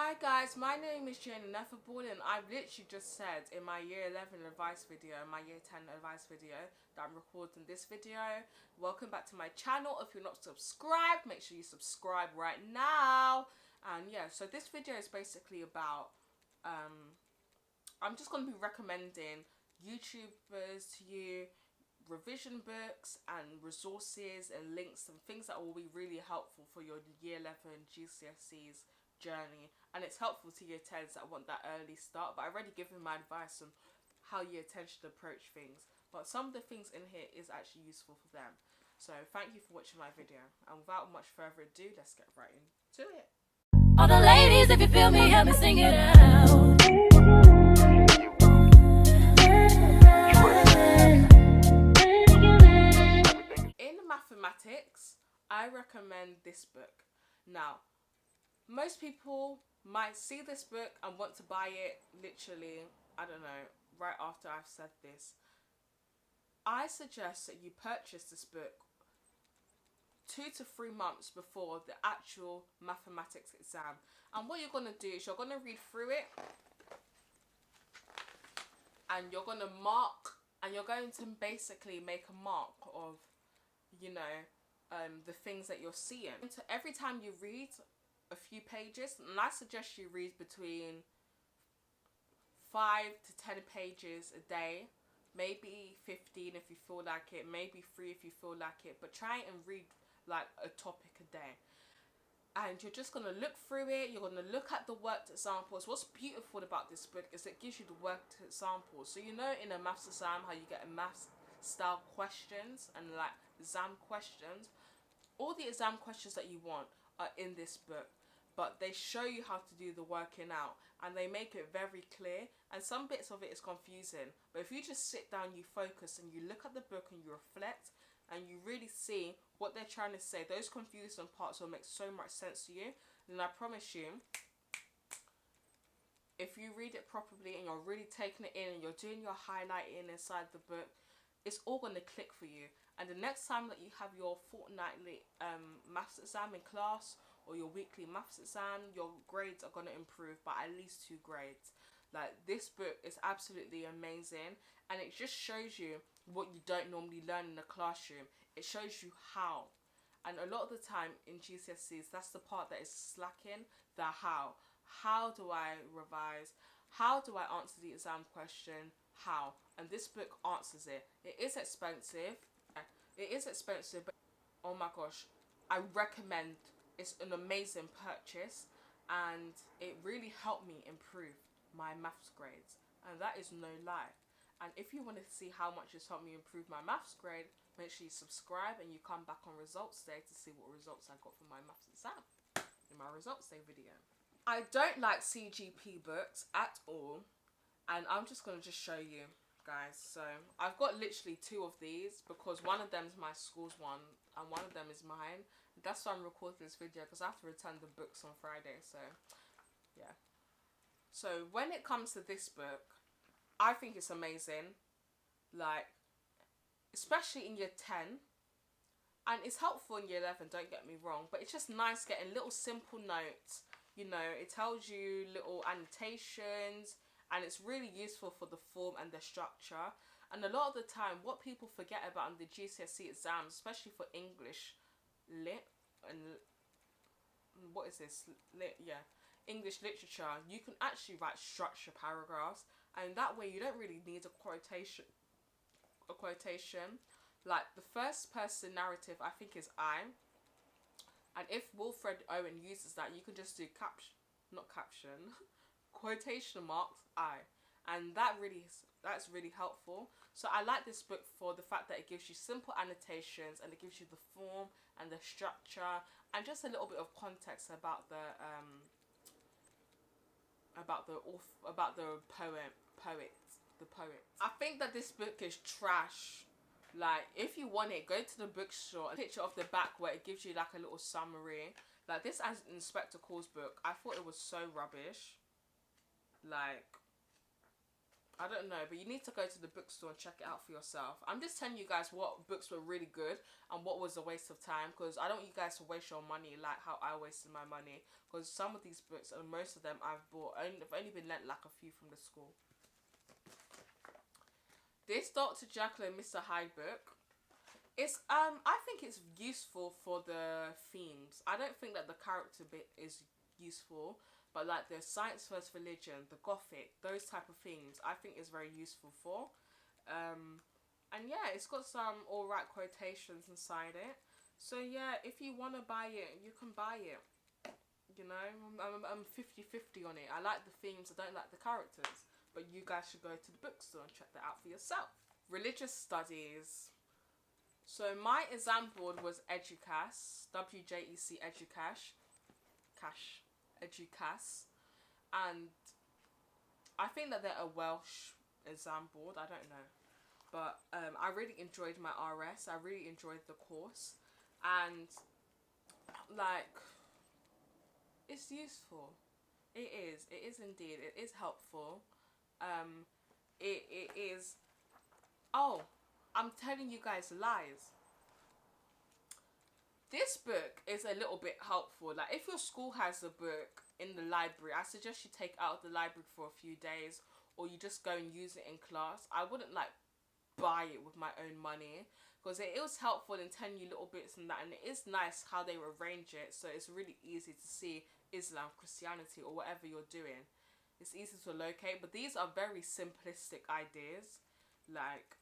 Hi guys, my name is Ineffable, and I've literally just said in my year 11 advice video, my year 10 advice video, that I'm recording this video. Welcome back to my channel. If you're not subscribed, make sure you subscribe right now. And yeah, so this video is basically about, I'm just going to be recommending YouTubers to you, revision books and resources and links and things that will be really helpful for your year 11 GCSEs journey, and it's helpful to year 10s that want that early start. But I've already given my advice on how year 10 should approach things, but some of the things in here is actually useful for them. So thank you for watching my video, and without much further ado, let's get right into it. All the ladies, if you feel me, help me sing it out. In mathematics, I recommend this book. Now, most people might see this book and want to buy it literally, I don't know, right after I've said this. I suggest that you purchase this book 2 to 3 months before the actual mathematics exam. And what you're going to do is you're going to read through it, and you're going to mark, and you're going to basically make a mark of, you know, the things that you're seeing. So every time you read a few pages, and I suggest you read between 5 to 10 pages a day, maybe 15 if you feel like it, maybe 3 if you feel like it, but try and read like a topic a day. And you're just going to look through it, you're going to look at the worked examples. What's beautiful about this book is it gives you the worked examples. So you know in a maths exam how you get a maths style questions and like exam questions, all the exam questions that you want are in this book, but they show you how to do the working out, and they make it very clear. And some bits of it is confusing, but if you just sit down, you focus, and you look at the book and you reflect, and you really see what they're trying to say, those confusing parts will make so much sense to you. And I promise you, if you read it properly and you're really taking it in and you're doing your highlighting inside the book, it's all going to click for you. And the next time that you have your fortnightly maths exam in class, or your weekly maths exam, your grades are going to improve by at least 2 grades. Like, this book is absolutely amazing, and it just shows you what you don't normally learn in the classroom. It shows you how. And a lot of the time in GCSEs, that's the part that is slacking, the how. How do I revise? How do I answer the exam question? How? And this book answers it. It is expensive. It is expensive, but oh my gosh, I recommend. It's an amazing purchase, and it really helped me improve my maths grades, and that is no lie. And if you want to see how much it's helped me improve my maths grade, make sure you subscribe and you come back on results day to see what results I got for my maths exam in my results day video. I don't like CGP books at all, and I'm just going to just show you guys. So I've got literally 2 of these, because one of them is my school's one and one of them is mine. That's why I'm recording this video, because I have to return the books on Friday. So yeah, so when it comes to this book, I think it's amazing, like especially in year 10, and it's helpful in year 11, don't get me wrong, but it's just nice getting little simple notes. You know, it tells you little annotations, and it's really useful for the form and the structure. And a lot of the time, what people forget about in the GCSE exams, especially for English lit, and what is this? Lit, yeah. English literature, you can actually write structure paragraphs, and that way you don't really need a quotation. Like the first person narrative, I think, is I. And if Wilfred Owen uses that, you can just do quotation marks I, and that's really helpful. So I like this book for the fact that it gives you simple annotations, and it gives you the form and the structure, and just a little bit of context about the poet. I think that this book is trash. Like, if you want it, go to the bookstore. A picture of the back where it gives you like a little summary. Like, this as Inspector Calls book, I thought it was so rubbish. Like, I don't know, but you need to go to the bookstore and check it out for yourself. I'm just telling you guys what books were really good and what was a waste of time, because I don't want you guys to waste your money like how I wasted my money, because some of these books and most of them I've bought, I've only been lent like a few from the school. This Dr. Jekyll and Mr. Hyde book, it's I think it's useful for the themes. I don't think that the character bit is useful, but like the science versus religion, the gothic, those type of things, I think is very useful for. And yeah, it's got some alright quotations inside it. So yeah, if you want to buy it, you can buy it. You know, I'm 50-50 on it. I like the themes, I don't like the characters. But you guys should go to the bookstore and check that out for yourself. Religious studies. So my exam board was Educas, WJEC Educash, Educas, and I think that they're a Welsh exam board, I don't know, but I really enjoyed my RS, I really enjoyed the course, and like, it's useful, it is indeed, it is helpful, it is, oh, I'm telling you guys lies. This book is a little bit helpful. Like, if your school has a book in the library, I suggest you take it out of the library for a few days, or you just go and use it in class. I wouldn't like buy it with my own money, because it was helpful in telling you little bits and that, and it is nice how they arrange it, so it's really easy to see Islam, Christianity, or whatever you're doing. It's easy to locate, but these are very simplistic ideas. Like,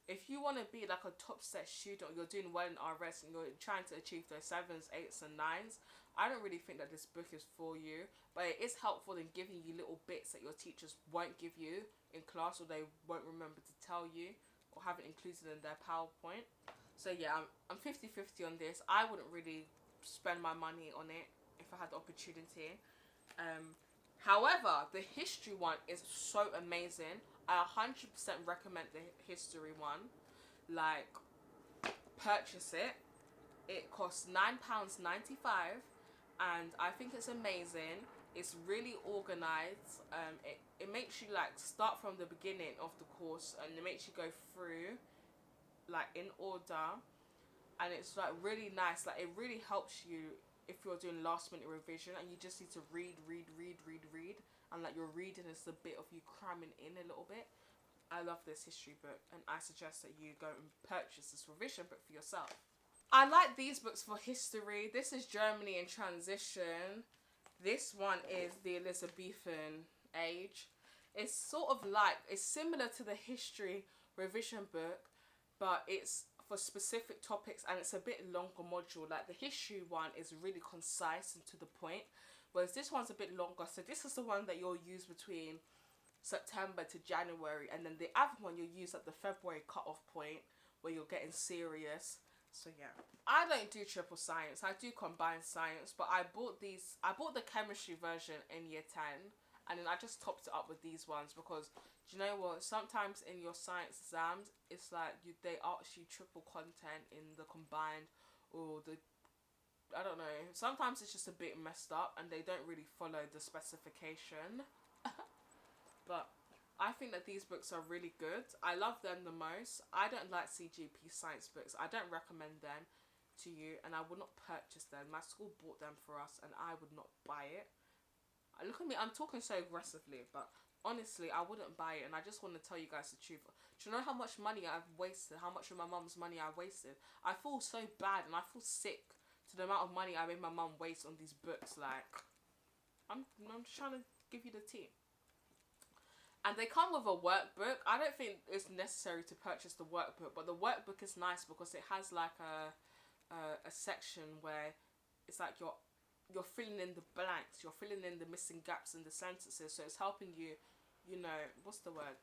if you want to be like a top set student, or you're doing well in RS and you're trying to achieve those 7s, 8s and 9s, I don't really think that this book is for you, but it is helpful in giving you little bits that your teachers won't give you in class, or they won't remember to tell you, or haven't included in their PowerPoint. So yeah, I'm 50-50 on this. I wouldn't really spend my money on it if I had the opportunity. However, the history one is so amazing. I 100% recommend the history one. Like, purchase it. It costs £9.95, and I think it's amazing. It's really organized. It makes you like start from the beginning of the course, and it makes you go through like in order, and it's like really nice. Like, it really helps you if you're doing last minute revision and you just need to read, and like your reading is the bit of you cramming in a little bit. I love this history book, and I suggest that you go and purchase this revision book for yourself. I like these books for history. This is Germany in Transition. This one is the Elizabethan Age. It's sort of like, it's similar to the history revision book, but it's for specific topics, and it's a bit longer module. Like, the history one is really concise and to the point, whereas this one's a bit longer. So this is the one that you'll use between September to January, and then the other one you'll use at the February cut-off point where you're getting serious. So yeah, I don't do triple science, I do combined science, but I bought the chemistry version in year 10, and then I just topped it up with these ones, because do you know what, sometimes in your science exams it's like they ask you triple content in the combined, or the, I don't know, sometimes it's just a bit messed up and they don't really follow the specification. But I think that these books are really good. I love them the most. I don't like CGP science books. I don't recommend them to you, and I would not purchase them. My school bought them for us, and I would not buy it. Look at me, I'm talking so aggressively, but honestly, I wouldn't buy it, and I just want to tell you guys the truth. Do you know how much money I've wasted? How much of my mum's money I wasted? I feel so bad, and I feel sick to the amount of money I made my mum waste on these books. Like, I'm just trying to give you the tea. And they come with a workbook. I don't think it's necessary to purchase the workbook, but the workbook is nice because it has like a section where it's like you're filling in the blanks, you're filling in the missing gaps in the sentences, so it's helping you, you know, what's the word?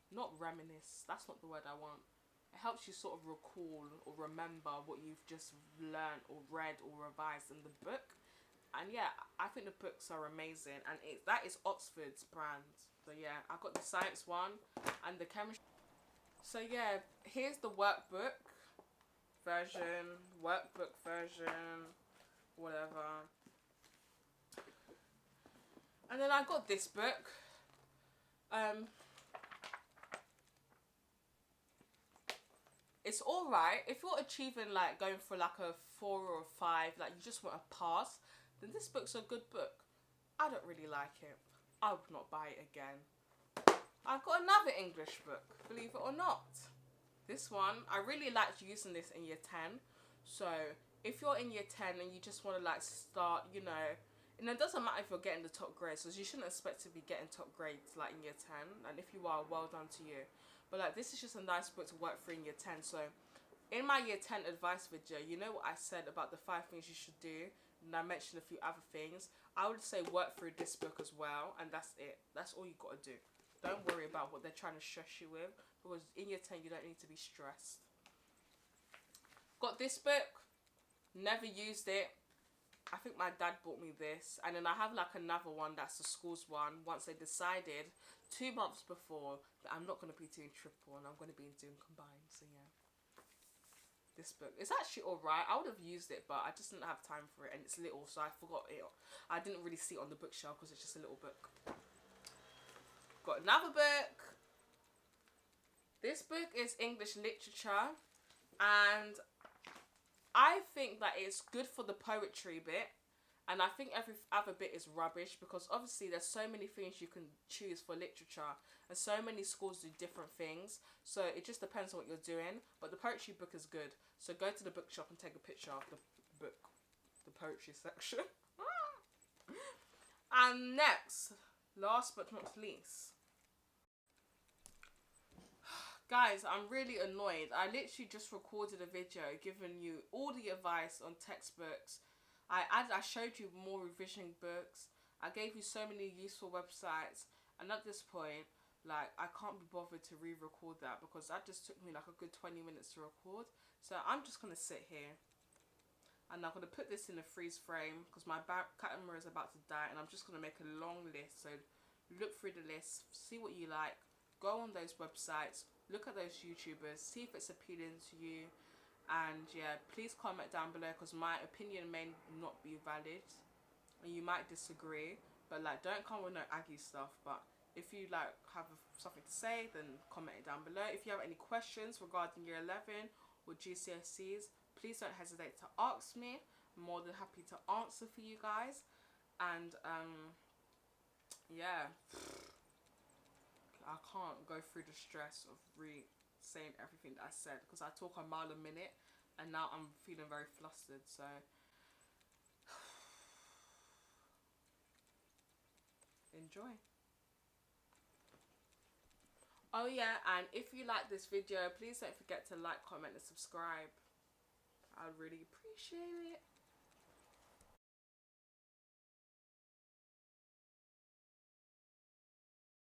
Not reminisce, that's not the word I want. It helps you sort of recall or remember what you've just learned or read or revised in the book. And yeah, I think the books are amazing, and that is Oxford's brand. So yeah, I got the science one and the chemistry. So yeah, here's the workbook version, whatever. And then I got this book. It's alright. If you're achieving, like, going for like a 4 or a 5, like you just want a pass, then this book's a good book. I don't really like it. I would not buy it again. I've got another English book, believe it or not. This one, I really liked using this in year 10. So if you're in year 10 and you just want to like start, you know, and it doesn't matter if you're getting the top grades, because you shouldn't expect to be getting top grades like in year 10. And if you are, well done to you. But like, this is just a nice book to work through in year 10. So in my year 10 advice video, you know what I said about the 5 things you should do, and I mentioned a few other things. I would say work through this book as well, and that's it. That's all you got to do. Don't worry about what they're trying to stress you with, because in year 10 you don't need to be stressed. Got this book, never used it. I think my dad bought me this, and then I have like another one that's the school's one. Once they decided 2 months before that I'm not going to be doing triple and I'm going to be doing combined. So yeah, this book, it's actually alright. I would have used it, but I just didn't have time for it, and it's little, so I forgot it. I didn't really see it on the bookshelf because it's just a little book. Got another book. This book is English literature, and I think that it's good for the poetry bit, and I think every other bit is rubbish, because obviously there's so many things you can choose for literature, and so many schools do different things, so it just depends on what you're doing. But the poetry book is good, so go to the bookshop and take a picture of the book, the poetry section. And next, last but not least, guys, I'm really annoyed. I literally just recorded a video giving you all the advice on textbooks. I showed you more revision books. I gave you so many useful websites, and at this point, like, I can't be bothered to re-record that, because that just took me like a good 20 minutes to record. So I'm just gonna sit here, and I'm gonna put this in a freeze frame because my camera is about to die, and I'm just gonna make a long list. So look through the list, see what you like, go on those websites, look at those YouTubers, see if it's appealing to you, and yeah, please comment down below, because my opinion may not be valid and you might disagree, but like, don't come with no Aggie stuff. But if you like have something to say, then comment it down below. If you have any questions regarding year 11 or GCSEs, please don't hesitate to ask me. I'm more than happy to answer for you guys. And yeah, I can't go through the stress of saying everything that I said, because I talk a mile a minute, and now I'm feeling very flustered. So enjoy. Oh yeah, and if you like this video, please don't forget to like, comment and subscribe. I'd really appreciate it.